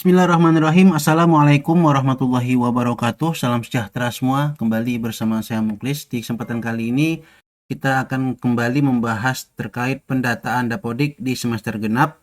Bismillahirrahmanirrahim. Assalamualaikum warahmatullahi wabarakatuh. Salam sejahtera semua. Kembali bersama saya Muklis. Di kesempatan kali ini kita akan kembali membahas terkait pendataan Dapodik di semester genap.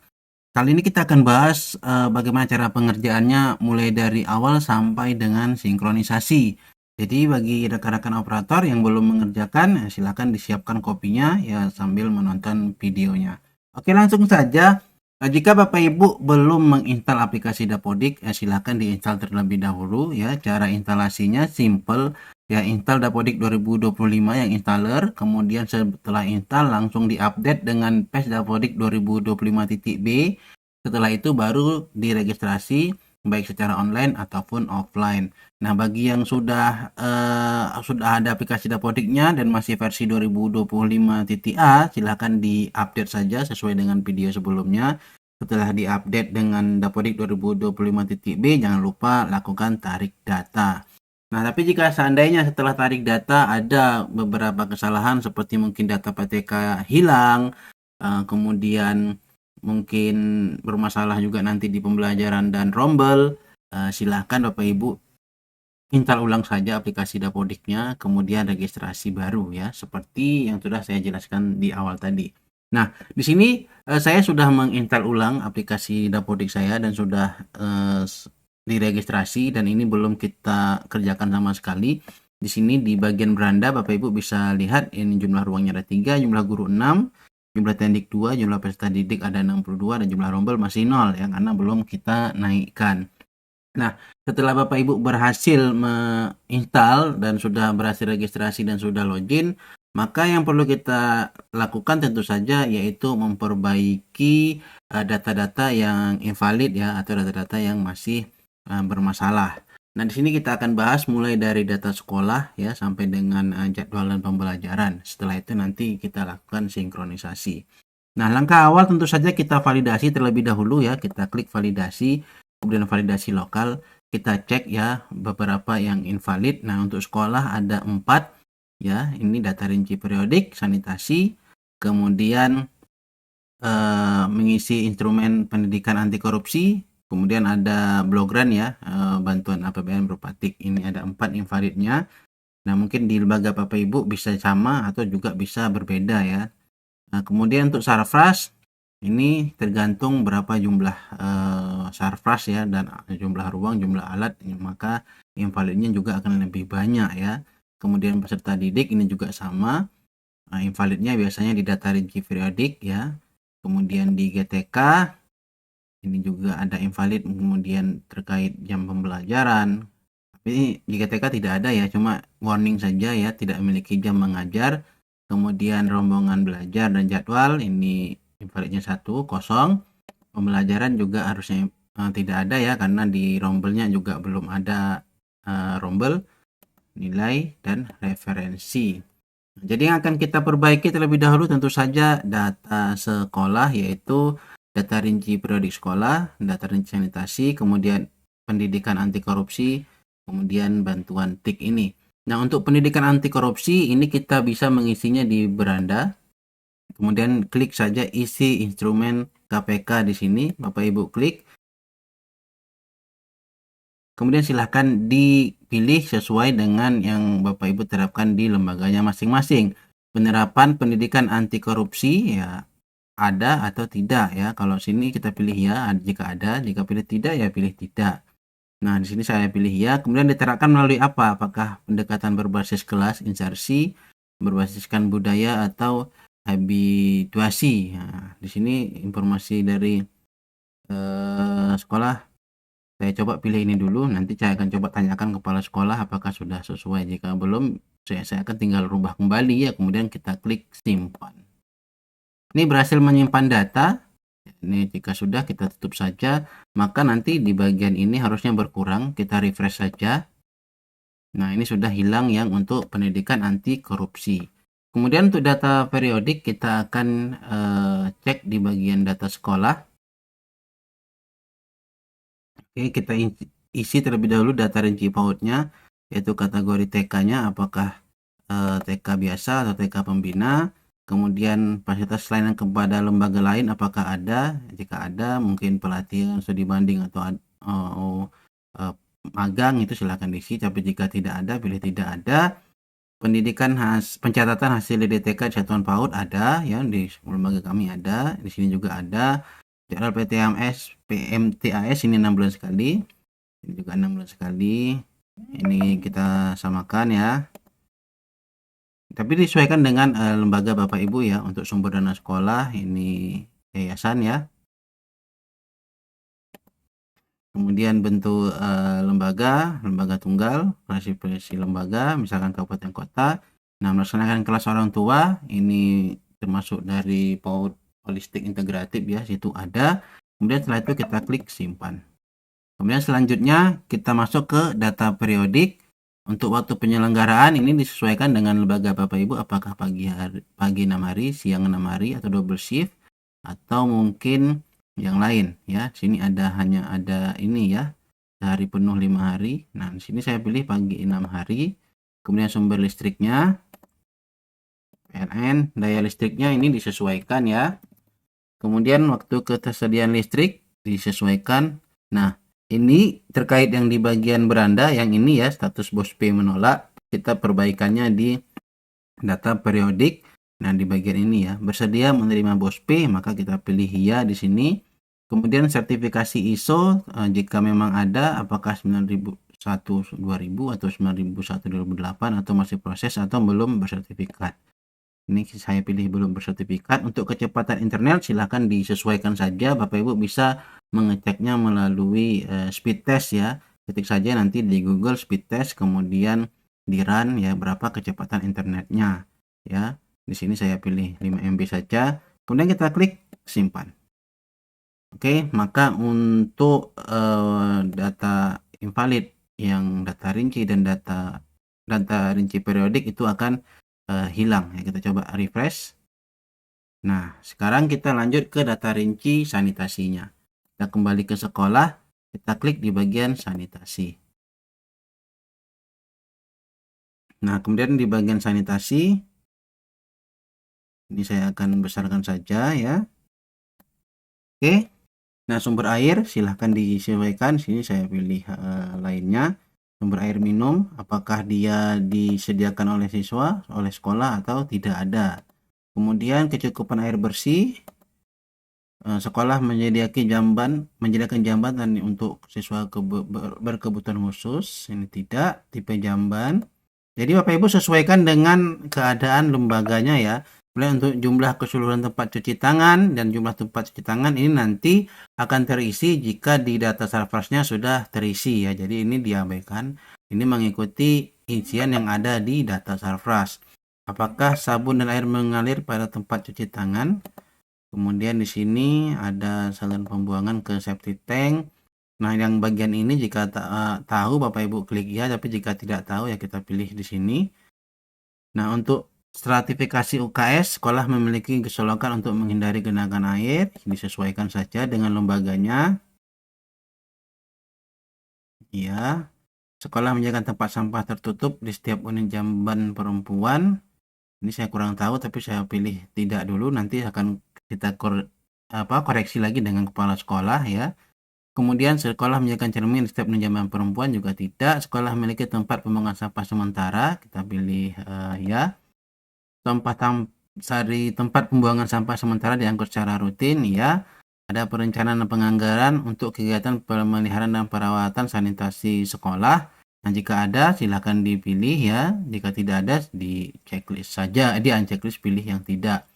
Kali ini kita akan bahas bagaimana cara pengerjaannya mulai dari awal sampai dengan sinkronisasi. Jadi bagi rekan-rekan operator yang belum mengerjakan, silakan disiapkan kopinya ya sambil menonton videonya. Oke, langsung saja. Jika Bapak Ibu belum menginstal aplikasi Dapodik, silakan diinstal terlebih dahulu ya. Cara instalasinya simple ya, install Dapodik 2025 yang installer, kemudian setelah install langsung diupdate dengan patch Dapodik 2025.b. Setelah itu baru diregistrasi baik secara online ataupun offline. Nah, bagi yang sudah ada aplikasi Dapodiknya dan masih versi 2025.a, silahkan diupdate saja sesuai dengan video sebelumnya. Setelah diupdate dengan Dapodik 2025.b, jangan lupa lakukan tarik data. Nah, tapi jika seandainya setelah tarik data ada beberapa kesalahan seperti mungkin data PTK hilang, kemudian mungkin bermasalah juga nanti di pembelajaran dan rombel, silahkan Bapak Ibu install ulang saja aplikasi Dapodiknya, kemudian registrasi baru ya, seperti yang sudah saya jelaskan di awal tadi. Nah, di sini saya sudah menginstal ulang aplikasi Dapodik saya dan sudah diregistrasi, dan ini belum kita kerjakan sama sekali. Di sini di bagian beranda Bapak Ibu bisa lihat ini jumlah ruangnya ada 3, jumlah guru 6, jumlah tendik 2, jumlah peserta didik ada 62, dan jumlah rombel masih 0 ya, karena belum kita naikkan. Nah, setelah Bapak Ibu berhasil menginstal dan sudah berhasil registrasi dan sudah login, maka yang perlu kita lakukan tentu saja yaitu memperbaiki data-data yang invalid ya, atau data-data yang masih bermasalah. Nah, di sini kita akan bahas mulai dari data sekolah ya sampai dengan jadwal dan pembelajaran. Setelah itu nanti kita lakukan sinkronisasi. Nah, langkah awal tentu saja kita validasi terlebih dahulu ya. Kita klik validasi, kemudian validasi lokal. Kita cek ya beberapa yang invalid. Nah, untuk sekolah ada 4 ya. Ini data rinci periodik, sanitasi, kemudian mengisi instrumen pendidikan anti korupsi, kemudian ada Blogran ya, bantuan APBN berupa TIK. Ini ada 4 invalidnya. Nah, mungkin di lembaga Bapak Ibu bisa sama atau juga bisa berbeda ya. Nah, kemudian untuk sarfras ini tergantung berapa jumlah sarfras ya, dan jumlah ruang, jumlah alat, maka invalidnya juga akan lebih banyak ya. Kemudian peserta didik ini juga sama. Invalidnya biasanya di data rinci periodik ya. Kemudian di GTK ini juga ada invalid, kemudian terkait jam pembelajaran. Tapi di GTK tidak ada ya, cuma warning saja ya, tidak memiliki jam mengajar. Kemudian rombongan belajar dan jadwal ini invalidnya 1, kosong. Pembelajaran juga harusnya tidak ada ya, karena di rombelnya juga belum ada rombel, nilai, dan referensi. Jadi yang akan kita perbaiki terlebih dahulu tentu saja data sekolah, yaitu data rinci periodik sekolah, data rinci sanitasi, kemudian pendidikan anti korupsi, kemudian bantuan TIK ini. Nah, untuk pendidikan anti korupsi ini kita bisa mengisinya di beranda. Kemudian klik saja isi instrumen KPK di sini, Bapak Ibu klik. Kemudian silahkan dipilih sesuai dengan yang Bapak Ibu terapkan di lembaganya masing-masing. Penerapan pendidikan anti korupsi ya ada atau tidak ya. Kalau sini kita pilih ya jika ada, jika pilih tidak ya pilih tidak. Nah, di sini saya pilih ya. Kemudian diterapkan melalui apa? Apakah pendekatan berbasis kelas, insersi, berbasiskan budaya, atau habituasi? Nah, di sini informasi dari sekolah saya coba pilih ini dulu. Nanti saya akan coba tanyakan kepala sekolah apakah sudah sesuai. Jika belum, saya akan tinggal rubah kembali ya. Kemudian kita klik simpan. Ini berhasil menyimpan data. Ini jika sudah kita tutup saja, maka nanti di bagian ini harusnya berkurang. Kita refresh saja. Nah, ini sudah hilang yang untuk pendidikan anti korupsi. Kemudian untuk data periodik kita akan cek di bagian data sekolah. Oke, kita isi terlebih dahulu data rinci PAUD-nya, yaitu kategori TK-nya apakah TK biasa atau TK pembina. Kemudian fasilitas layanan kepada lembaga lain apakah ada. Jika ada, mungkin pelatihan studi banding atau mau magang itu silakan diisi, tapi jika tidak ada, pilih tidak ada. Pencatatan hasil DDTK Satuan PAUD ada ya, di lembaga kami ada, di sini juga ada. Jadwal PMTAS ini 6 bulan sekali, ini juga 6 bulan sekali. Ini kita samakan ya. Tapi disesuaikan dengan lembaga Bapak Ibu ya. Untuk sumber dana sekolah ini yayasan ya. Kemudian bentuk lembaga tunggal, operasi lembaga, misalkan kabupaten kota. Nah, melaksanakan kelas orang tua ini termasuk dari PAUD holistik integratif ya, situ ada. Kemudian setelah itu kita klik simpan. Kemudian selanjutnya kita masuk ke data periodik. Untuk waktu penyelenggaraan ini disesuaikan dengan lembaga Bapak Ibu, apakah pagi 6 hari, siang 6 hari, atau double shift, atau mungkin yang lain ya. Sini hanya ada ini ya, hari penuh 5 hari. Nah, di sini saya pilih pagi 6 hari. Kemudian sumber listriknya PLN, daya listriknya ini disesuaikan ya. Kemudian waktu ketersediaan listrik disesuaikan. Nah, ini terkait yang di bagian beranda, yang ini ya, status BOS P menolak, kita perbaikannya di data periodik. Nah, di bagian ini ya, bersedia menerima BOS P, maka kita pilih iya di sini. Kemudian sertifikasi ISO, jika memang ada, apakah 9001 2000 atau 9001 2008 atau masih proses atau belum bersertifikat. Ini saya pilih belum bersertifikat. Untuk kecepatan internet silahkan disesuaikan saja. Bapak Ibu bisa mengeceknya melalui speed test ya. Ketik saja nanti di Google speed test, kemudian di run ya berapa kecepatan internetnya ya. Di sini saya pilih 5 MB saja. Kemudian kita klik simpan. Oke, maka untuk data invalid yang data rinci dan data rinci periodik itu akan hilang ya. Kita coba refresh. Nah, sekarang kita lanjut ke data rinci sanitasinya. Kita kembali ke sekolah, kita klik di bagian sanitasi. Nah, kemudian di bagian sanitasi ini saya akan besarkan saja ya. Oke. Nah, sumber air silahkan disesuaikan. Sini saya pilih lainnya. Sumber air minum, apakah dia disediakan oleh siswa, oleh sekolah, atau tidak ada. Kemudian kecukupan air bersih, sekolah menyediakan jamban untuk siswa berkebutuhan khusus. Ini tidak, tipe jamban. Jadi Bapak Ibu sesuaikan dengan keadaan lembaganya ya. Kemudian untuk jumlah keseluruhan tempat cuci tangan dan jumlah tempat cuci tangan ini nanti akan terisi jika di data Sarfrasnya sudah terisi ya. Jadi ini diabaikan. Ini mengikuti isian yang ada di data Sarfras. Apakah sabun dan air mengalir pada tempat cuci tangan? Kemudian di sini ada saluran pembuangan ke septic tank. Nah, yang bagian ini jika tahu Bapak Ibu klik ya, tapi jika tidak tahu ya kita pilih di sini. Nah, untuk stratifikasi UKS, sekolah memiliki keselokan untuk menghindari genangan air, disesuaikan saja dengan lembaganya. Ya, sekolah menyediakan tempat sampah tertutup di setiap unit jamban perempuan. Ini saya kurang tahu, tapi saya pilih tidak dulu, nanti akan kita koreksi lagi dengan kepala sekolah ya. Kemudian sekolah menyediakan cermin setiap jamban perempuan, juga tidak. Sekolah memiliki tempat pembuangan sampah sementara, kita pilih ya. Tempat pembuangan sampah sementara diangkut secara rutin ya. Ada perencanaan dan penganggaran untuk kegiatan pemeliharaan dan perawatan sanitasi sekolah. Nah, jika ada silakan dipilih ya. Jika tidak ada di checklist saja, di unchecklist pilih yang tidak.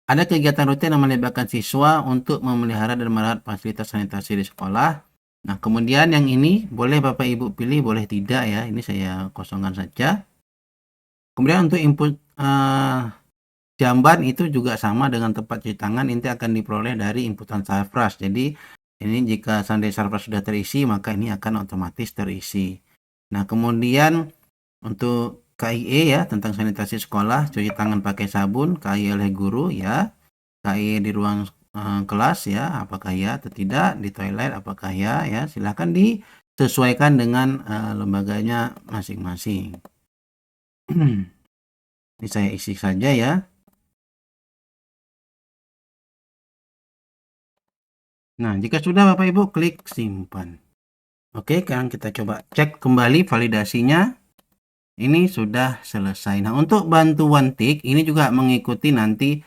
Ada kegiatan rutin yang melibatkan siswa untuk memelihara dan merawat fasilitas sanitasi di sekolah. Nah, kemudian yang ini boleh Bapak Ibu pilih, boleh tidak ya. Ini saya kosongkan saja. Kemudian untuk input jamban itu juga sama dengan tempat cuci tangan, ini akan diperoleh dari inputan Sarfras. Jadi ini jika seandainya Sarfras sudah terisi, maka ini akan otomatis terisi. Nah, kemudian untuk KIE ya, tentang sanitasi sekolah, cuci tangan pakai sabun, KIE oleh guru ya, KIE di ruang kelas ya, apakah ya atau tidak, di toilet apakah ya, silahkan disesuaikan dengan lembaganya masing-masing. Ini saya isi saja ya. Nah, jika sudah Bapak Ibu klik simpan. Oke, sekarang kita coba cek kembali validasinya. Ini sudah selesai. Nah, untuk bantuan tik ini juga mengikuti nanti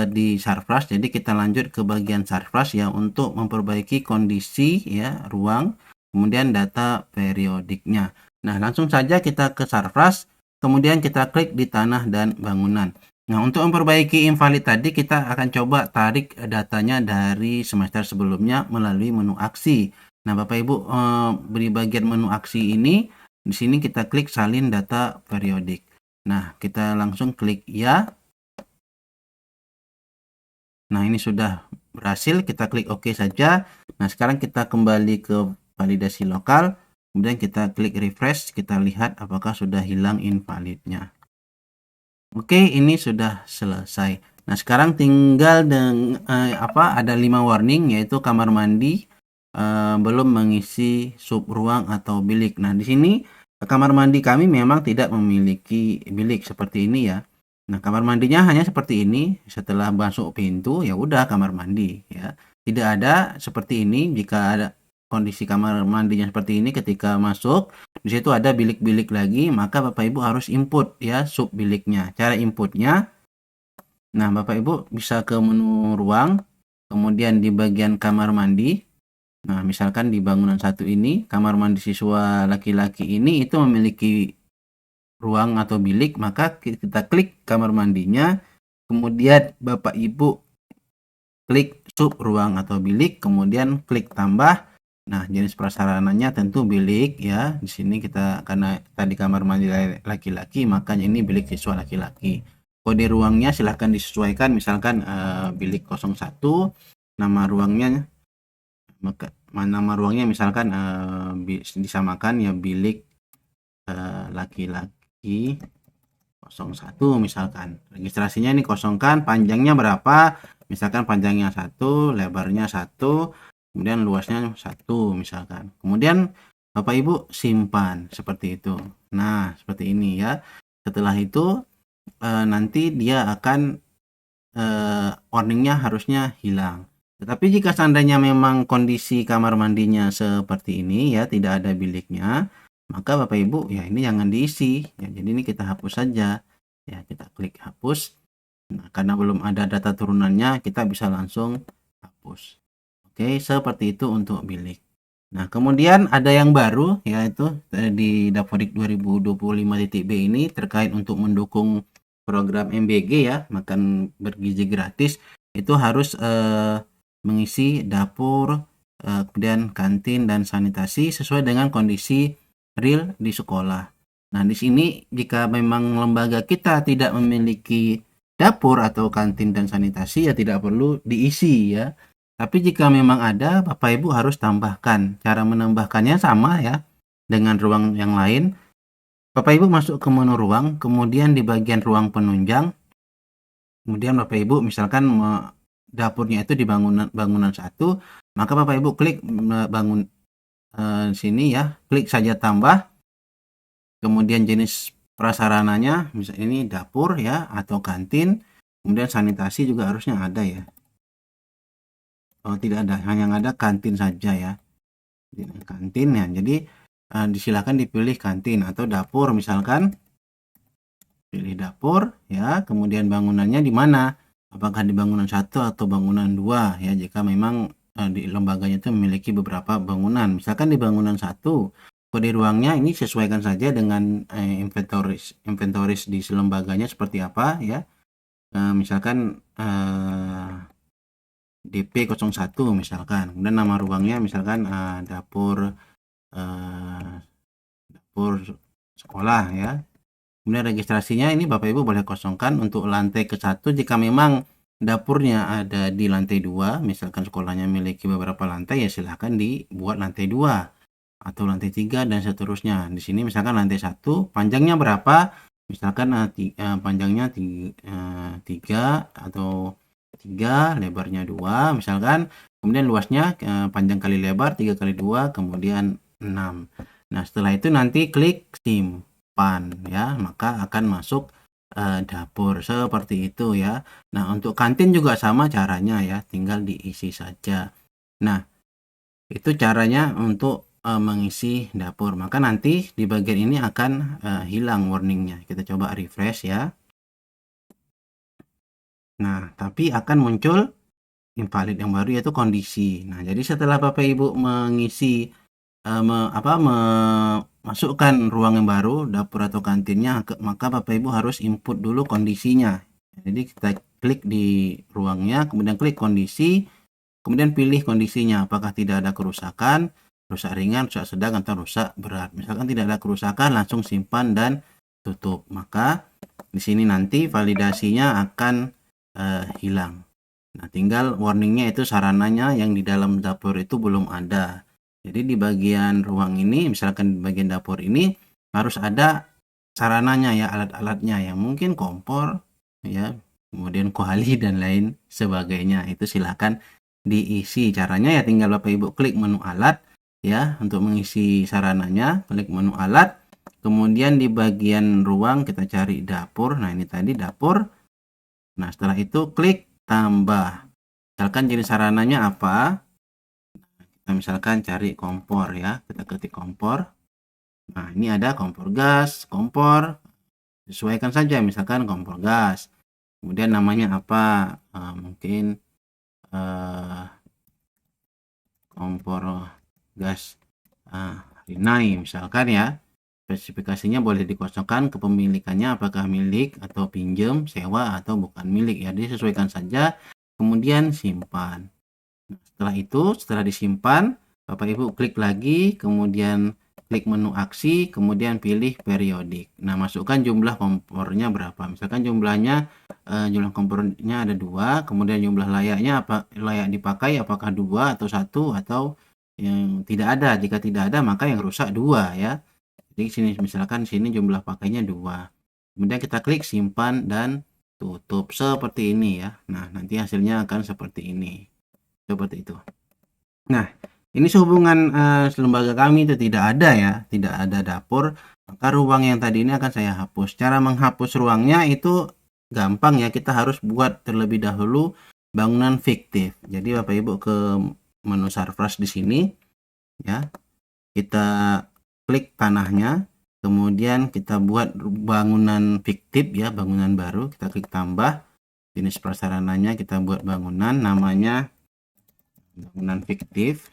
di Sarfraz. Jadi kita lanjut ke bagian Sarfraz ya untuk memperbaiki kondisi ya ruang, kemudian data periodiknya. Nah, langsung saja kita ke Sarfraz, kemudian kita klik di tanah dan bangunan. Nah, untuk memperbaiki invalid tadi kita akan coba tarik datanya dari semester sebelumnya melalui menu aksi. Nah, Bapak Ibu di bagian menu aksi ini di sini kita klik salin data periodik. Nah, kita langsung klik ya. Nah, ini sudah berhasil. Kita klik OK saja. Nah, sekarang kita kembali ke validasi lokal. Kemudian kita klik refresh. Kita lihat apakah sudah hilang invalidnya. Oke, ini sudah selesai. Nah, sekarang tinggal ada 5 warning yaitu kamar mandi belum mengisi sub ruang atau bilik. Nah, di sini kamar mandi kami memang tidak memiliki bilik seperti ini ya. Nah, kamar mandinya hanya seperti ini. Setelah masuk pintu ya udah kamar mandi ya. Tidak ada seperti ini jika ada kondisi kamar mandinya seperti ini ketika masuk di situ ada bilik-bilik lagi, maka Bapak Ibu harus input ya sub biliknya. Cara inputnya, nah Bapak Ibu bisa ke menu ruang, kemudian di bagian kamar mandi. Nah, misalkan di bangunan satu ini, kamar mandi siswa laki-laki ini itu memiliki ruang atau bilik, maka kita klik kamar mandinya, kemudian Bapak Ibu klik sub ruang atau bilik, kemudian klik tambah. Nah, jenis prasarananya tentu bilik ya. Di sini kita karena tadi kamar mandi laki-laki, makanya ini bilik siswa laki-laki. Kode ruangnya silahkan disesuaikan, misalkan bilik 01, nama ruangnya misalkan disamakan ya bilik laki-laki 01 misalkan. Registrasinya ini kosongkan, panjangnya berapa? Misalkan panjangnya 1, lebarnya 1, kemudian luasnya 1 misalkan. Kemudian Bapak Ibu simpan seperti itu. Nah, seperti ini ya. Setelah itu nanti dia akan warningnya harusnya hilang. Tetapi jika seandainya memang kondisi kamar mandinya seperti ini ya, tidak ada biliknya, maka Bapak Ibu ya ini jangan diisi. Ya, jadi ini kita hapus saja. Ya, kita klik hapus. Nah, karena belum ada data turunannya, kita bisa langsung hapus. Oke, seperti itu untuk bilik. Nah, kemudian ada yang baru yaitu di Dapodik 2025.b ini terkait untuk mendukung program MBG ya, makan bergizi gratis, itu harus mengisi dapur, kemudian kantin dan sanitasi sesuai dengan kondisi real di sekolah. Nah, di sini jika memang lembaga kita tidak memiliki dapur atau kantin dan sanitasi ya tidak perlu diisi ya. Tapi jika memang ada, Bapak Ibu harus tambahkan. Cara menambahkannya sama ya dengan ruang yang lain. Bapak Ibu masuk ke menu ruang, kemudian di bagian ruang penunjang, kemudian Bapak Ibu misalkan dapurnya itu di bangunan 1, maka Bapak Ibu klik bangun sini ya, klik saja tambah, kemudian jenis prasarananya, misalnya ini dapur ya atau kantin, kemudian sanitasi juga harusnya ada ya. Oh, tidak ada, hanya ada kantin saja ya. Kantin ya. Jadi disilakan dipilih kantin atau dapur misalkan. Pilih dapur ya, kemudian bangunannya di mana? Apakah di bangunan 1 atau bangunan 2 ya, jika memang di lembaganya itu memiliki beberapa bangunan. Misalkan di bangunan 1, kode ruangnya ini sesuaikan saja dengan inventoris di lembaganya seperti apa ya. Misalkan DP 01 misalkan. Kemudian nama ruangnya misalkan dapur sekolah ya. Kemudian registrasinya ini Bapak Ibu boleh kosongkan untuk lantai ke-1 jika memang dapurnya ada di lantai 2, misalkan sekolahnya memiliki beberapa lantai ya silahkan dibuat lantai 2 atau lantai 3 dan seterusnya. Di sini misalkan lantai 1 panjangnya berapa? Misalkan panjangnya 3 atau 3, lebarnya 2 misalkan. Kemudian luasnya panjang kali lebar 3 kali 2 kemudian 6. Nah, setelah itu nanti klik simpan ya, maka akan masuk dapur seperti itu ya. Nah, untuk kantin juga sama caranya ya, tinggal diisi saja. Nah, itu caranya untuk mengisi dapur. Maka nanti di bagian ini akan hilang warningnya. Kita coba refresh ya. Nah, tapi akan muncul invalid yang baru yaitu kondisi. Nah, jadi setelah Bapak Ibu mengisi masukkan ruang yang baru, dapur atau kantinnya, maka Bapak Ibu harus input dulu kondisinya. Jadi kita klik di ruangnya, kemudian klik kondisi, kemudian pilih kondisinya, apakah tidak ada kerusakan, rusak ringan, rusak sedang, atau rusak berat. Misalkan tidak ada kerusakan, langsung simpan dan tutup. Maka di sini nanti validasinya akan hilang. Nah, tinggal warningnya itu sarananya yang di dalam dapur itu belum ada. Jadi di bagian ruang ini, misalkan di bagian dapur ini harus ada sarananya ya, alat-alatnya yang mungkin kompor ya, kemudian kuali dan lain sebagainya. Itu silakan diisi. Caranya ya tinggal Bapak Ibu klik menu alat ya untuk mengisi sarananya, klik menu alat. Kemudian di bagian ruang kita cari dapur. Nah, ini tadi dapur. Nah, setelah itu klik tambah. Misalkan jenis sarananya apa? Kita misalkan cari kompor ya. Kita ketik kompor. Nah, ini ada kompor gas, kompor. Sesuaikan saja misalkan kompor gas. Kemudian namanya apa? Mungkin kompor gas Rinnai misalkan ya. Spesifikasinya boleh dikosongkan kepemilikannya apakah milik atau pinjam, sewa atau bukan milik ya. Disesuaikan saja. Kemudian simpan. Nah, setelah itu, setelah disimpan, Bapak Ibu klik lagi, kemudian klik menu aksi, kemudian pilih periodik. Nah, masukkan jumlah kompornya berapa. Misalkan jumlah kompornya ada 2, kemudian jumlah layaknya layak dipakai apakah 2 atau 1 atau yang tidak ada. Jika tidak ada, maka yang rusak 2 ya. Jadi sini misalkan sini jumlah pakainya 2. Kemudian kita klik simpan dan tutup seperti ini ya. Nah, nanti hasilnya akan seperti ini. Seperti itu. Nah, ini sehubungan lembaga kami itu tidak ada ya, tidak ada dapur, maka ruang yang tadi ini akan saya hapus. Cara menghapus ruangnya itu gampang ya, kita harus buat terlebih dahulu bangunan fiktif. Jadi Bapak Ibu ke menu Surface di sini ya. Kita klik tanahnya, kemudian kita buat bangunan fiktif ya, bangunan baru, kita klik tambah. Jenis prasarananya kita buat bangunan, namanya bangunan fiktif.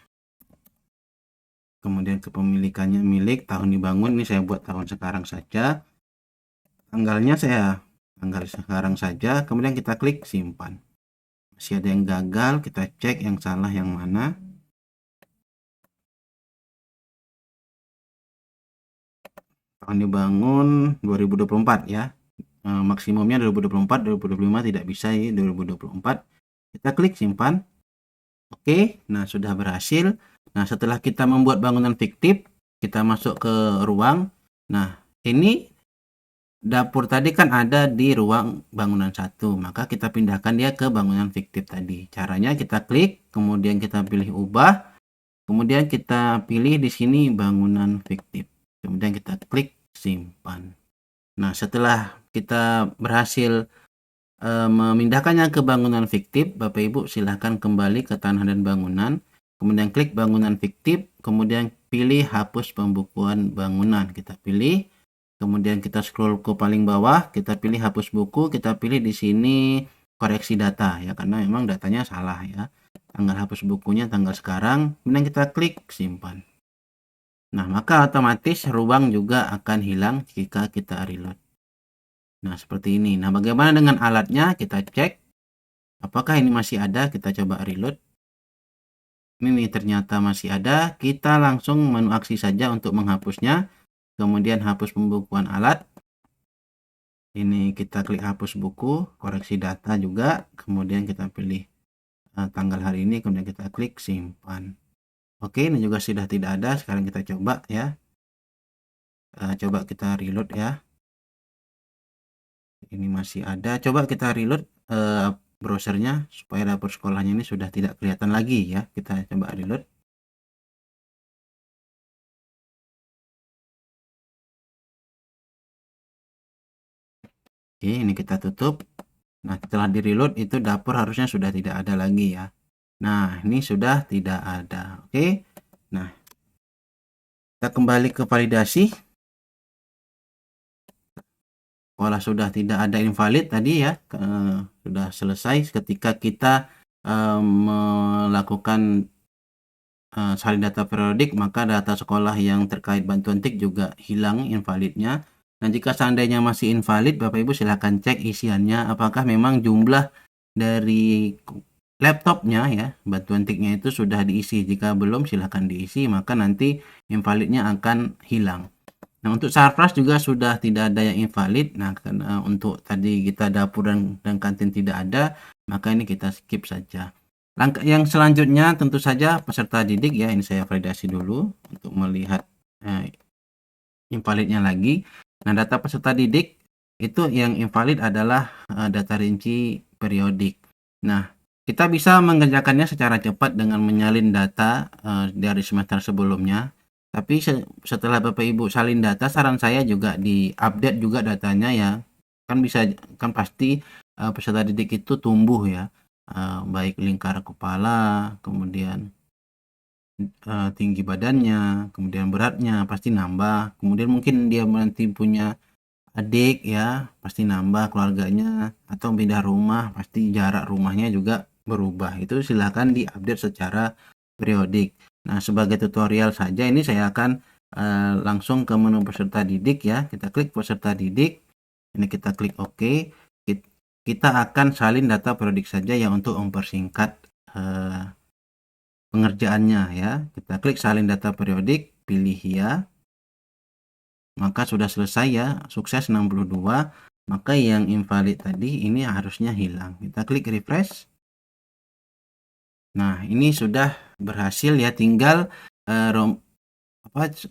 Kemudian kepemilikannya milik, tahun dibangun, ini saya buat tahun sekarang saja. Tanggalnya tanggal sekarang saja, kemudian kita klik simpan. Masih ada yang gagal, kita cek yang salah yang mana. Tahun dibangun 2024 ya. Maksimumnya 2024, 2025 tidak bisa ya, 2024. Kita klik simpan. Oke, nah sudah berhasil. Nah, setelah kita membuat bangunan fiktif, kita masuk ke ruang. Nah, ini dapur tadi kan ada di ruang bangunan 1, maka kita pindahkan dia ke bangunan fiktif tadi. Caranya kita klik, kemudian kita pilih ubah, kemudian kita pilih di sini bangunan fiktif. Kemudian kita klik simpan. Nah, setelah kita berhasil memindahkannya ke bangunan fiktif, Bapak Ibu silahkan kembali ke tanah dan bangunan, kemudian klik bangunan fiktif, kemudian pilih hapus pembukuan bangunan. Kita pilih, kemudian kita scroll ke paling bawah, kita pilih hapus buku, kita pilih di sini koreksi data ya, karena memang datanya salah ya. Tanggal hapus bukunya tanggal sekarang, kemudian kita klik simpan. Nah, maka otomatis ruang juga akan hilang jika kita reload. Nah, seperti ini. Nah, bagaimana dengan alatnya? Kita cek. Apakah ini masih ada? Kita coba reload. Ini ternyata masih ada. Kita langsung menu aksi saja untuk menghapusnya. Kemudian hapus pembukuan alat. Ini kita klik hapus buku, koreksi data juga. Kemudian kita pilih tanggal hari ini. Kemudian kita klik simpan. Oke, ini juga sudah tidak ada. Sekarang kita coba ya. Coba kita reload ya. Ini masih ada. Coba kita reload browsernya supaya dapur sekolahnya ini sudah tidak kelihatan lagi ya. Kita coba reload. Oke, ini kita tutup. Nah, setelah di reload itu dapur harusnya sudah tidak ada lagi ya. Nah, ini sudah tidak ada. Oke. Nah, Kita kembali ke validasi. Sekolah sudah tidak ada invalid tadi ya, sudah selesai ketika kita melakukan salin data periodik, maka data sekolah yang terkait bantuan TIK juga hilang invalidnya. Dan jika seandainya masih invalid, Bapak Ibu silakan cek isiannya apakah memang jumlah dari laptopnya ya, bantuan TIK-nya itu sudah diisi. Jika belum silakan diisi, maka nanti invalidnya akan hilang. Nah, untuk Sarpras juga sudah tidak ada yang invalid. Nah, karena untuk tadi kita dapur dan kantin tidak ada, maka ini kita skip saja. Langkah yang selanjutnya tentu saja peserta didik ya. Ini saya validasi dulu untuk melihat invalidnya lagi. Nah, data peserta didik itu yang invalid adalah data rinci periodik. Nah, kita bisa mengerjakannya secara cepat dengan menyalin data dari semester sebelumnya. Tapi setelah Bapak Ibu salin data, saran saya juga di-update juga datanya ya. Kan pasti peserta didik itu tumbuh ya. Baik lingkar kepala, kemudian tinggi badannya, kemudian beratnya pasti nambah. Kemudian mungkin dia nanti punya adik ya, pasti nambah keluarganya, atau pindah rumah, pasti jarak rumahnya juga berubah. Itu silahkan diupdate secara periodik. Nah, sebagai tutorial saja ini saya akan langsung ke menu peserta didik ya. Kita klik peserta didik. Ini kita klik OK. Kita akan salin data periodik saja ya untuk mempersingkat pengerjaannya ya. Kita klik salin data periodik, pilih ya. Maka sudah selesai ya, sukses 62. Maka yang invalid tadi ini harusnya hilang. Kita klik refresh. Nah, ini sudah berhasil ya, tinggal 62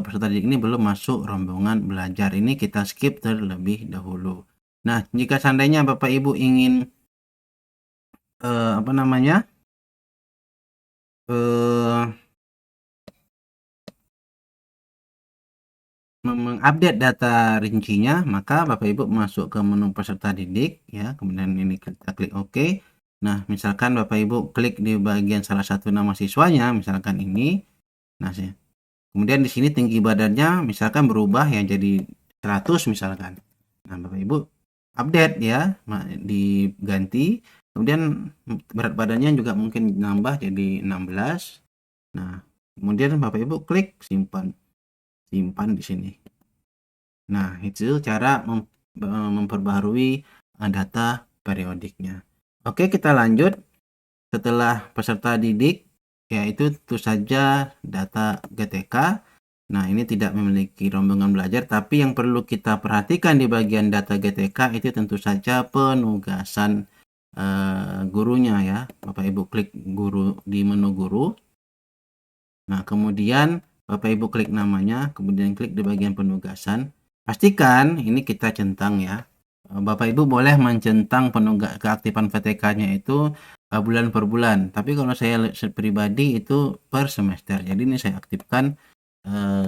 peserta didik ini belum masuk rombongan belajar. Ini kita skip terlebih dahulu. Nah, jika seandainya Bapak Ibu ingin apa namanya? Mengupdate data rincinya, maka Bapak Ibu masuk ke menu peserta didik ya, kemudian ini kita klik OK. Nah, misalkan Bapak Ibu klik di bagian salah satu nama siswanya, misalkan ini. Nah, kemudian di sini tinggi badannya misalkan berubah ya jadi 100 misalkan. Nah, Bapak Ibu update ya, diganti. Kemudian berat badannya juga mungkin nambah jadi 16. Nah, kemudian Bapak Ibu klik simpan di sini. Nah, itu cara memperbaharui data periodiknya. Oke, kita lanjut. Setelah peserta didik, yaitu tentu saja data GTK. Nah, ini tidak memiliki rombongan belajar, tapi yang perlu kita perhatikan di bagian data GTK itu tentu saja penugasan gurunya ya. Bapak Ibu klik guru di menu guru. Nah, kemudian Bapak Ibu klik namanya, kemudian klik di bagian penugasan. Pastikan ini kita centang ya. Bapak Ibu boleh mencentang keaktifan VTK-nya itu bulan per bulan. Tapi kalau saya pribadi itu per semester. Jadi ini saya aktifkan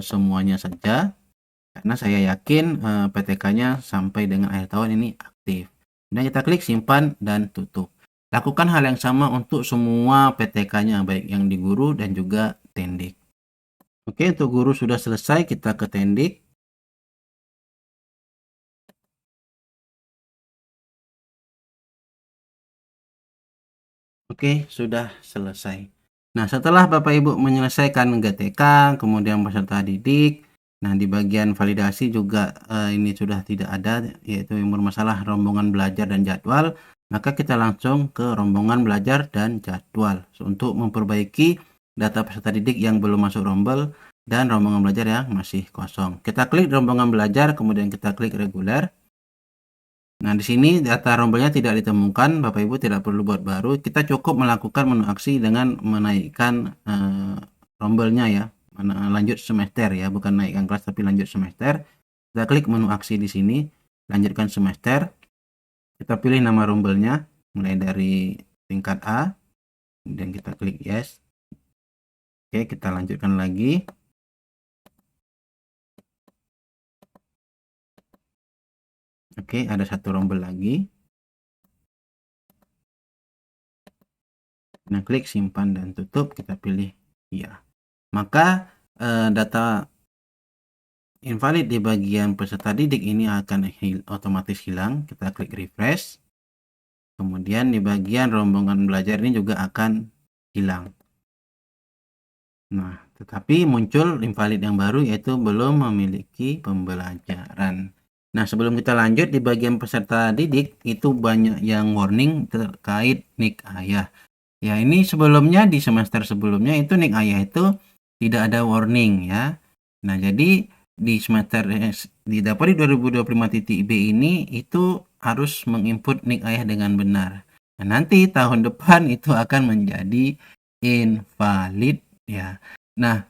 semuanya saja. Karena saya yakin PTK-nya sampai dengan akhir tahun ini aktif. Dan kita klik simpan dan tutup. Lakukan hal yang sama untuk semua PTK-nya, baik yang di guru dan juga Tendik. Oke, untuk guru sudah selesai, kita ke Tendik. Oke, sudah selesai. Nah, setelah Bapak Ibu menyelesaikan GTK, kemudian peserta didik, nah di bagian validasi juga ini sudah tidak ada, yaitu yang bermasalah rombongan belajar dan jadwal, maka kita langsung ke rombongan belajar dan jadwal untuk memperbaiki data peserta didik yang belum masuk rombel dan rombongan belajar yang masih kosong. Kita klik rombongan belajar, kemudian kita klik reguler. Nah, di sini data rombelnya tidak ditemukan, Bapak Ibu tidak perlu buat baru. Kita cukup melakukan menu aksi dengan menaikkan rombelnya ya, lanjut semester ya, bukan naikkan kelas tapi lanjut semester. Kita klik menu aksi di sini, lanjutkan semester. Kita pilih nama rombelnya, mulai dari tingkat A, kemudian kita klik yes. Oke, kita lanjutkan lagi. Oke, ada satu rombel lagi. Nah, klik simpan dan tutup, kita pilih iya. Maka data invalid di bagian peserta didik ini akan otomatis hilang. Kita klik refresh. Kemudian di bagian rombongan belajar ini juga akan hilang. Nah, tetapi muncul invalid yang baru yaitu belum memiliki pembelajaran. Nah, sebelum kita lanjut di bagian peserta didik itu banyak yang warning terkait nik ayah. Ya, ini sebelumnya di semester sebelumnya itu nik ayah itu tidak ada warning ya. Nah, jadi di semester di Dapodi 2025.B ini itu harus menginput nik ayah dengan benar. Nah, nanti tahun depan itu akan menjadi invalid ya. Nah,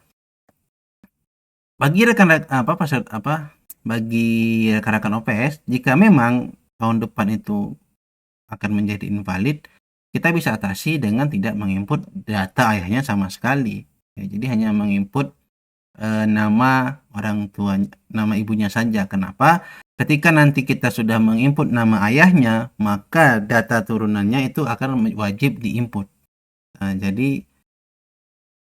bagi rekan-rekan OPS, jika memang tahun depan itu akan menjadi invalid, kita bisa atasi dengan tidak menginput data ayahnya sama sekali. Ya, jadi hanya menginput nama orang tua, nama ibunya saja. Kenapa? Ketika nanti kita sudah menginput nama ayahnya, maka data turunannya itu akan wajib diinput. Nah, jadi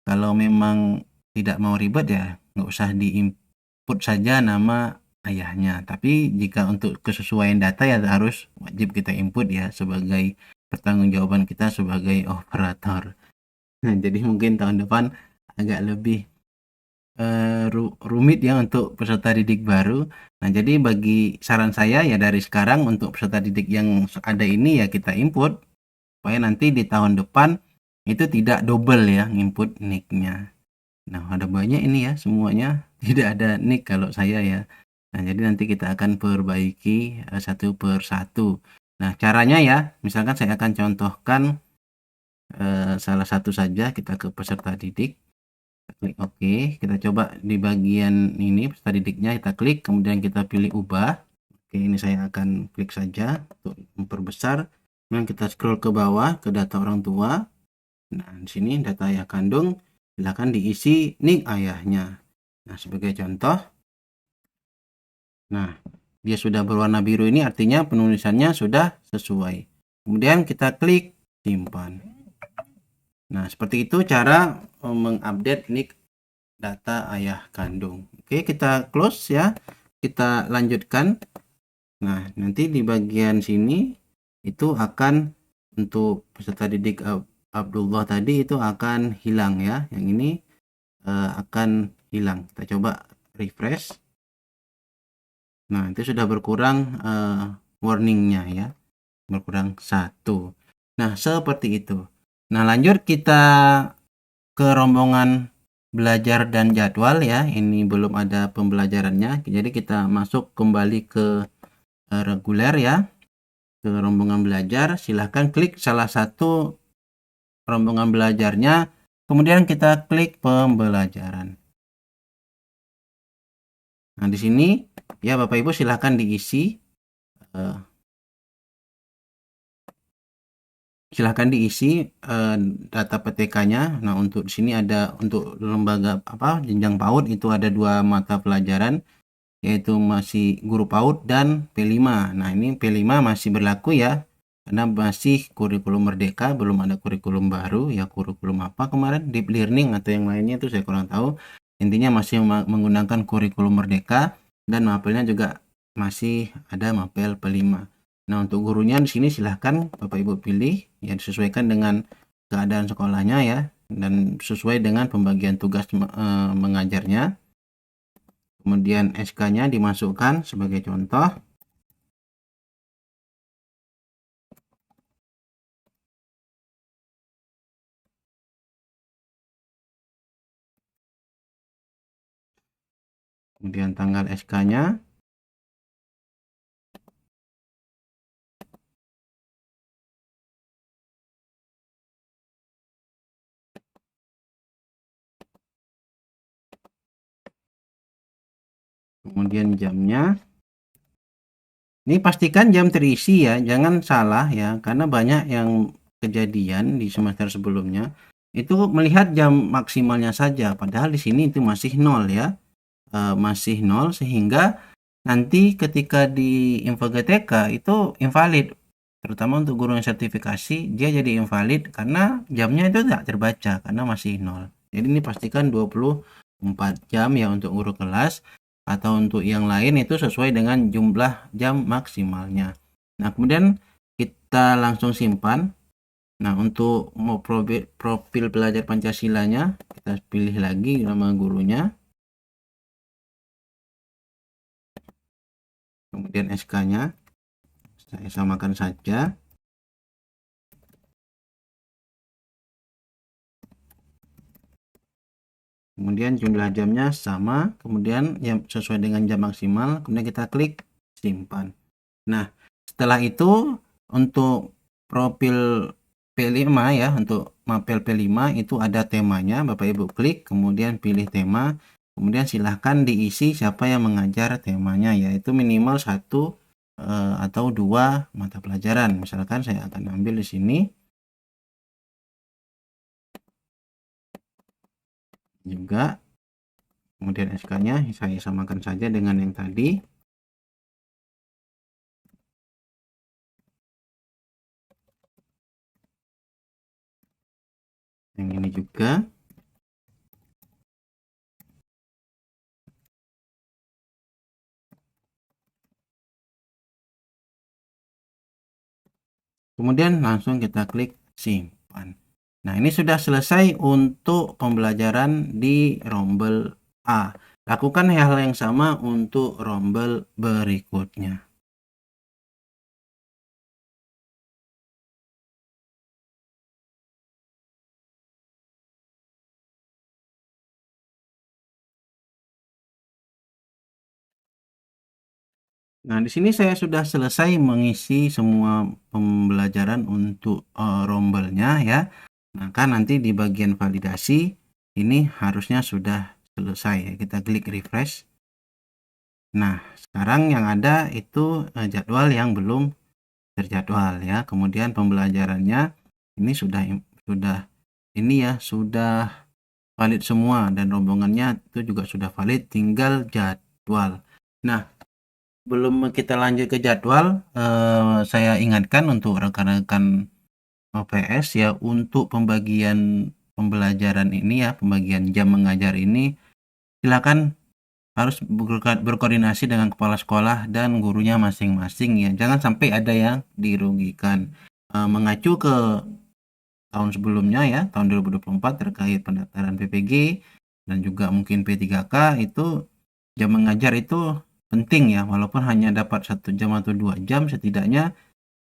kalau memang tidak mau ribet ya nggak usah diinput saja nama ayahnya. Tapi jika untuk kesesuaian data ya harus wajib kita input ya sebagai pertanggungjawaban kita sebagai operator. Nah, jadi mungkin tahun depan agak lebih rumit ya untuk peserta didik baru. Nah, jadi bagi saran saya ya dari sekarang untuk peserta didik yang ada ini ya kita input supaya nanti di tahun depan itu tidak double ya input nick-nya. Nah, ada banyak ini ya semuanya tidak ada nick kalau saya ya. Nah, jadi nanti kita akan perbaiki satu per satu. Nah, caranya ya, misalkan saya akan contohkan salah satu saja. Kita ke peserta didik, klik OK. Kita coba di bagian ini peserta didiknya kita klik, kemudian kita pilih ubah. Oke, ini saya akan klik saja untuk memperbesar. Kemudian kita scroll ke bawah ke data orang tua. Nah, di sini data ayah kandung, silakan diisi nik ayahnya. Nah, sebagai contoh, nah dia sudah berwarna biru ini artinya penulisannya sudah sesuai. Kemudian kita klik simpan. Nah, seperti itu cara mengupdate nik data ayah kandung. Oke, kita close ya. Kita lanjutkan. Nah, nanti di bagian sini itu akan untuk peserta didik Abdullah tadi itu akan hilang ya. Yang ini akan hilang. Kita coba refresh. Nah, itu sudah berkurang warningnya ya. Berkurang 1. Nah, seperti itu. Nah, lanjut kita ke rombongan belajar dan jadwal ya. Ini belum ada pembelajarannya. Jadi kita masuk kembali ke reguler ya. Ke rombongan belajar, silahkan klik salah satu rombongan belajarnya, kemudian kita klik pembelajaran. Nah, di sini ya Bapak Ibu silahkan diisi data PTK-nya. Nah, untuk di sini ada untuk lembaga jenjang PAUD itu ada 2 mata pelajaran yaitu masih guru PAUD dan P5. Nah, ini P5 masih berlaku ya. Karena masih kurikulum merdeka, belum ada kurikulum baru ya. Kurikulum apa kemarin, deep learning atau yang lainnya itu saya kurang tahu. Intinya masih menggunakan kurikulum merdeka dan mapelnya juga masih ada mapel P5. Nah, untuk gurunya di sini silahkan Bapak Ibu pilih yang disesuaikan dengan keadaan sekolahnya ya dan sesuai dengan pembagian tugas mengajarnya. Kemudian SK-nya dimasukkan sebagai contoh. Kemudian tanggal SK-nya. Kemudian jamnya. Ini pastikan jam terisi ya, jangan salah ya, karena banyak yang kejadian di semester sebelumnya itu melihat jam maksimalnya saja, padahal di sini itu masih 0 ya, masih 0 sehingga nanti ketika di info GTK itu invalid, terutama untuk guru yang sertifikasi dia jadi invalid karena jamnya itu tidak terbaca karena masih 0. Jadi ini pastikan 20 4 jam ya untuk guru kelas, atau untuk yang lain itu sesuai dengan jumlah jam maksimalnya. Nah, kemudian kita langsung simpan. Nah, untuk mau profil pelajar Pancasilanya, kita pilih lagi nama gurunya, kemudian SK-nya saya samakan saja. Kemudian jumlah jamnya sama, kemudian yang sesuai dengan jam maksimal, kemudian kita klik simpan. Nah, setelah itu untuk profil P5 ya, untuk mapel P5 itu ada temanya, Bapak Ibu klik, kemudian pilih tema, kemudian silahkan diisi siapa yang mengajar temanya, yaitu minimal 1 atau 2 mata pelajaran. Misalkan saya akan ambil di sini juga, kemudian SK-nya saya samakan saja dengan yang tadi. Yang ini juga. Kemudian langsung kita klik simpan. Nah, ini sudah selesai untuk pembelajaran di rombel A. Lakukan hal yang sama untuk rombel berikutnya. Nah, di sini saya sudah selesai mengisi semua pembelajaran untuk rombelnya ya. Nah, kan nanti di bagian validasi ini harusnya sudah selesai ya. Kita klik refresh. Nah, sekarang yang ada itu jadwal yang belum terjadwal ya. Kemudian pembelajarannya ini sudah ini ya, sudah valid semua dan rombongannya itu juga sudah valid, tinggal jadwal. Nah, belum kita lanjut ke jadwal, saya ingatkan untuk rekan-rekan OPS ya, untuk pembagian pembelajaran ini ya, pembagian jam mengajar ini, silakan harus berkoordinasi dengan kepala sekolah dan gurunya masing-masing ya. Jangan sampai ada yang dirugikan. Mengacu ke tahun sebelumnya ya, tahun 2024 terkait pendaftaran PPG dan juga mungkin P3K, itu jam mengajar itu penting ya, walaupun hanya dapat 1 jam atau 2 jam, setidaknya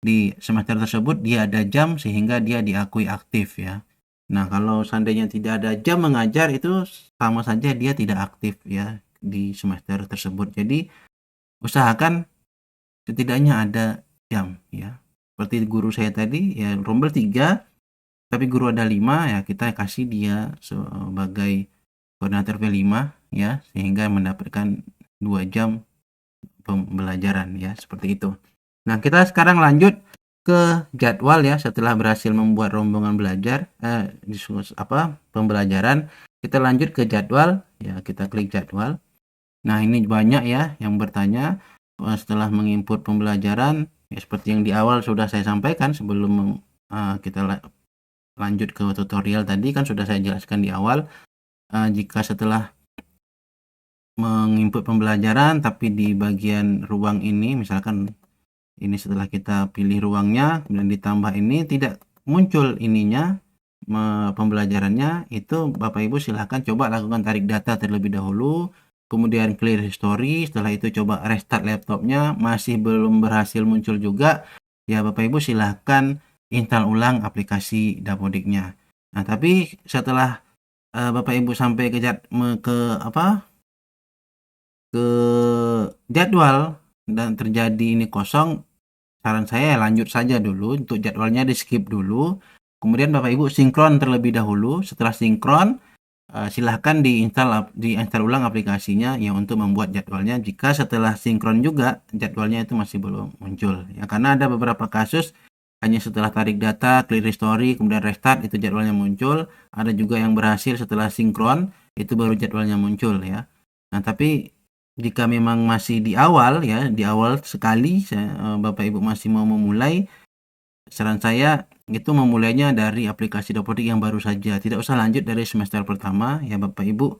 di semester tersebut dia ada jam sehingga dia diakui aktif ya. Nah, kalau seandainya tidak ada jam mengajar itu sama saja dia tidak aktif ya di semester tersebut. Jadi usahakan setidaknya ada jam ya. Seperti guru saya tadi ya, rombel 3 tapi guru ada 5 ya, kita kasih dia sebagai koordinator P5 ya, sehingga mendapatkan 2 jam pembelajaran ya, seperti itu. Nah, kita sekarang lanjut ke jadwal ya. Setelah berhasil membuat rombongan belajar pembelajaran, kita lanjut ke jadwal ya, kita klik jadwal. Nah, ini banyak ya yang bertanya setelah menginput pembelajaran ya, seperti yang di awal sudah saya sampaikan sebelum kita lanjut ke tutorial tadi, kan sudah saya jelaskan di awal. Jika setelah menginput pembelajaran tapi di bagian ruang ini, misalkan ini setelah kita pilih ruangnya kemudian ditambah ini tidak muncul ininya pembelajarannya, itu Bapak Ibu silahkan coba lakukan tarik data terlebih dahulu, kemudian clear history. Setelah itu coba restart laptopnya, masih belum berhasil muncul juga ya, Bapak Ibu silahkan install ulang aplikasi Dapodiknya. Nah, tapi setelah Bapak Ibu sampai ke jadwal dan terjadi ini kosong, saran saya lanjut saja dulu, untuk jadwalnya di skip dulu, kemudian Bapak Ibu sinkron terlebih dahulu. Setelah sinkron silahkan diinstal ulang aplikasinya ya untuk membuat jadwalnya, jika setelah sinkron juga jadwalnya itu masih belum muncul ya, karena ada beberapa kasus hanya setelah tarik data, clear history, kemudian restart itu jadwalnya muncul. Ada juga yang berhasil setelah sinkron itu baru jadwalnya muncul ya. Nah, tapi jika memang masih di awal ya, di awal sekali Bapak Ibu masih mau memulai, saran saya itu memulainya dari aplikasi Dapodik yang baru saja, tidak usah lanjut dari semester pertama ya Bapak Ibu.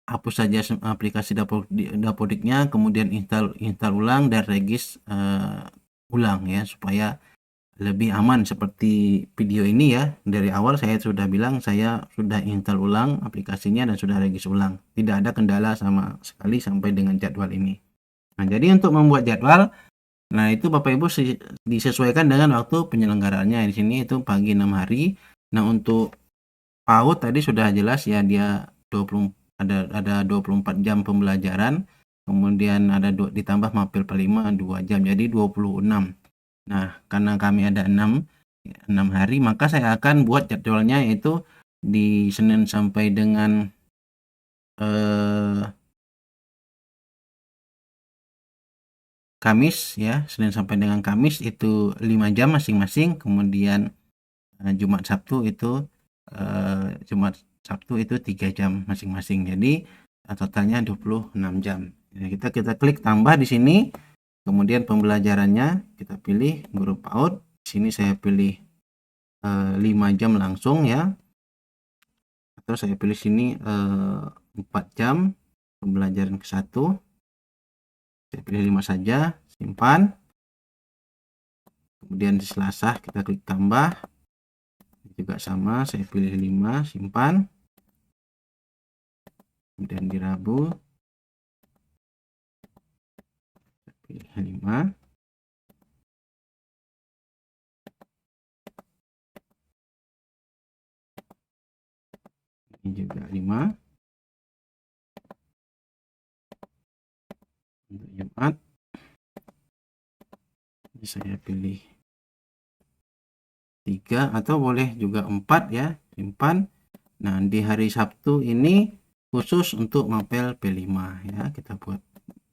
hapus saja aplikasi Dapodiknya, kemudian install ulang dan regis ulang ya, supaya lebih aman. Seperti video ini ya, dari awal saya sudah bilang saya sudah install ulang aplikasinya dan sudah regis ulang, tidak ada kendala sama sekali sampai dengan jadwal ini. Nah, jadi untuk membuat jadwal, nah itu Bapak Ibu disesuaikan dengan waktu penyelenggaraannya. Di sini itu pagi 6 hari. Nah, untuk PAUD tadi sudah jelas ya, dia 20 ada 24 jam pembelajaran, kemudian ada ditambah mapel per 5 2 jam, jadi 26. Nah, karena kami ada 6 hari, maka saya akan buat jadwalnya yaitu di Senin sampai dengan Kamis ya, Senin sampai dengan Kamis itu 5 jam masing-masing, kemudian Jumat Sabtu itu 3 jam masing-masing. Jadi totalnya 26 jam. Nah, kita klik tambah di sini, kemudian pembelajarannya kita pilih guru PAUD. Di sini saya pilih 5 jam langsung ya. Atau saya pilih sini 4 jam pembelajaran ke-1. Saya pilih 5 saja, simpan. Kemudian di Selasa kita klik tambah, juga sama, saya pilih 5, simpan. Kemudian di Rabu saya pilih 5. Ini juga 5. Untuk Jumat ini saya pilih 3 atau boleh juga 4 ya, simpan. Nah, di hari Sabtu ini khusus untuk mapel P5 ya, kita buat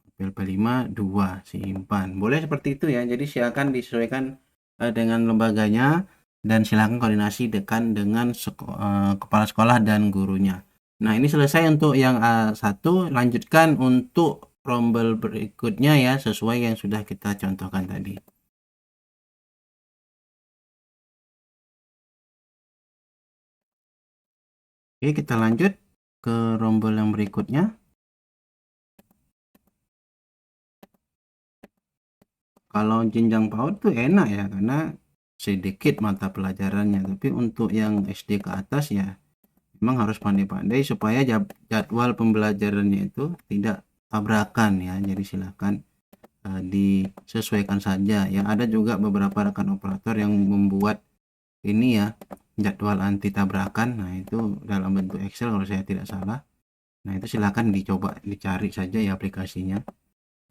mapel P5 2, simpan. Boleh seperti itu ya. Jadi silakan disesuaikan dengan lembaganya, dan silakan koordinasi dengan kepala sekolah dan gurunya. Nah, ini selesai untuk yang A1. Lanjutkan untuk rombel berikutnya ya, sesuai yang sudah kita contohkan tadi. Oke, kita lanjut ke rombel yang berikutnya. Kalau jenjang PAUD tuh enak ya, karena sedikit mata pelajarannya. Tapi untuk yang SD ke atas ya, memang harus pandai-pandai supaya jadwal pembelajarannya itu tidak tabrakan ya. Jadi silakan disesuaikan saja ya. Ada juga beberapa rekan operator yang membuat ini ya, jadwal anti tabrakan. Nah, itu dalam bentuk Excel kalau saya tidak salah. Nah, itu silakan dicoba dicari saja ya aplikasinya,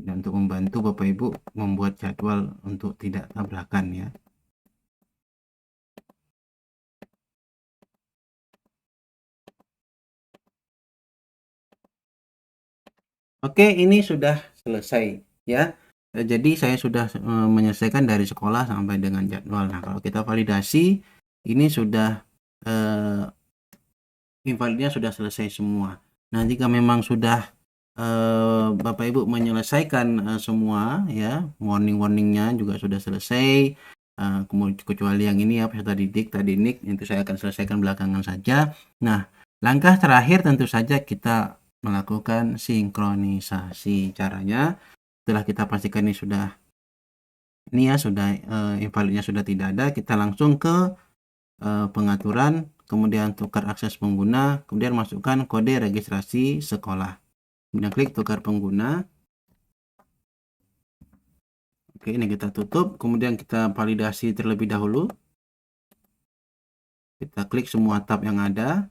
dan untuk membantu Bapak Ibu membuat jadwal untuk tidak tabrakan ya. Oke, ini sudah selesai ya. Jadi saya sudah menyelesaikan dari sekolah sampai dengan jadwal. Nah, kalau kita validasi, ini sudah invalidnya sudah selesai semua. Nah, jika memang sudah Bapak Ibu menyelesaikan semua ya, warningnya juga sudah selesai, kecuali yang ini ya, peserta didik tadi nik, itu saya akan selesaikan belakangan saja. Nah, langkah terakhir tentu saja kita melakukan sinkronisasi. Caranya, setelah kita pastikan ini ya sudah invalidnya sudah tidak ada, kita langsung ke pengaturan, kemudian tukar akses pengguna, kemudian masukkan kode registrasi sekolah. Kemudian klik tukar pengguna. Oke, ini kita tutup, kemudian kita validasi terlebih dahulu. Kita klik semua tab yang ada.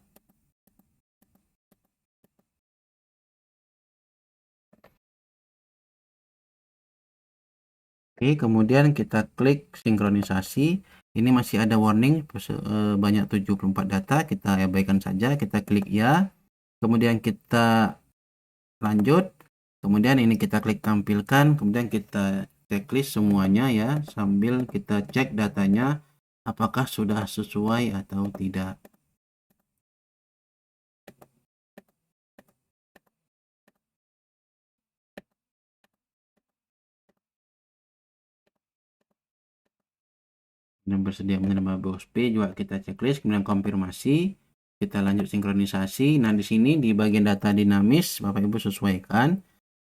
Oke, kemudian kita klik sinkronisasi. Ini masih ada warning banyak 74 data, kita abaikan saja, kita klik ya. Kemudian kita lanjut. Kemudian ini kita klik tampilkan, kemudian kita checklist semuanya ya, sambil kita cek datanya apakah sudah sesuai atau tidak. Dan bersedia menerima BOSP juga kita checklist, kemudian konfirmasi. Kita lanjut sinkronisasi. Nah, di sini di bagian data dinamis, Bapak Ibu sesuaikan.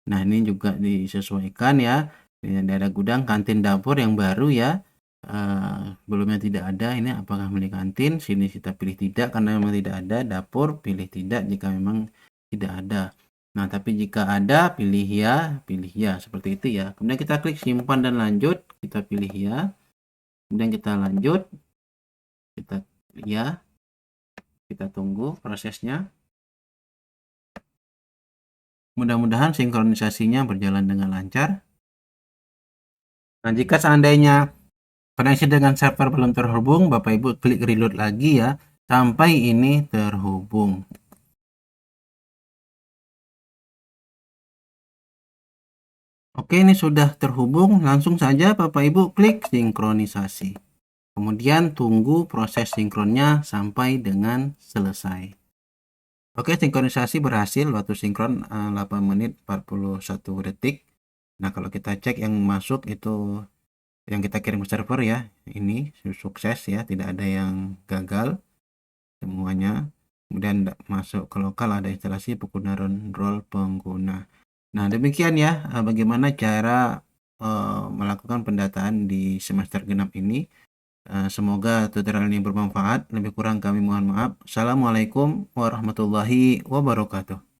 Nah, ini juga disesuaikan ya. Ini ada gudang, kantin, dapur yang baru ya. Sebelumnya tidak ada. Ini apakah milik kantin? Sini kita pilih tidak karena memang tidak ada. Dapur pilih tidak jika memang tidak ada. Nah, tapi jika ada, pilih ya, seperti itu ya. Kemudian kita klik simpan dan lanjut, kita pilih ya. Kemudian kita lanjut, kita ya, kita tunggu prosesnya. Mudah-mudahan sinkronisasinya berjalan dengan lancar. Nah, jika seandainya koneksi dengan server belum terhubung, Bapak Ibu klik reload lagi ya, sampai ini terhubung. Oke, ini sudah terhubung, langsung saja Bapak Ibu klik sinkronisasi. Kemudian tunggu proses sinkronnya sampai dengan selesai. Oke, sinkronisasi berhasil, waktu sinkron 8 menit 41 detik. Nah, kalau kita cek yang masuk itu yang kita kirim ke server ya, ini sukses ya, tidak ada yang gagal semuanya. Kemudian masuk ke lokal, ada instalasi penggunaan role pengguna. Nah, demikian ya bagaimana cara melakukan pendataan di semester genap ini. Semoga tutorial ini bermanfaat. Lebih kurang kami mohon maaf. Assalamualaikum warahmatullahi wabarakatuh.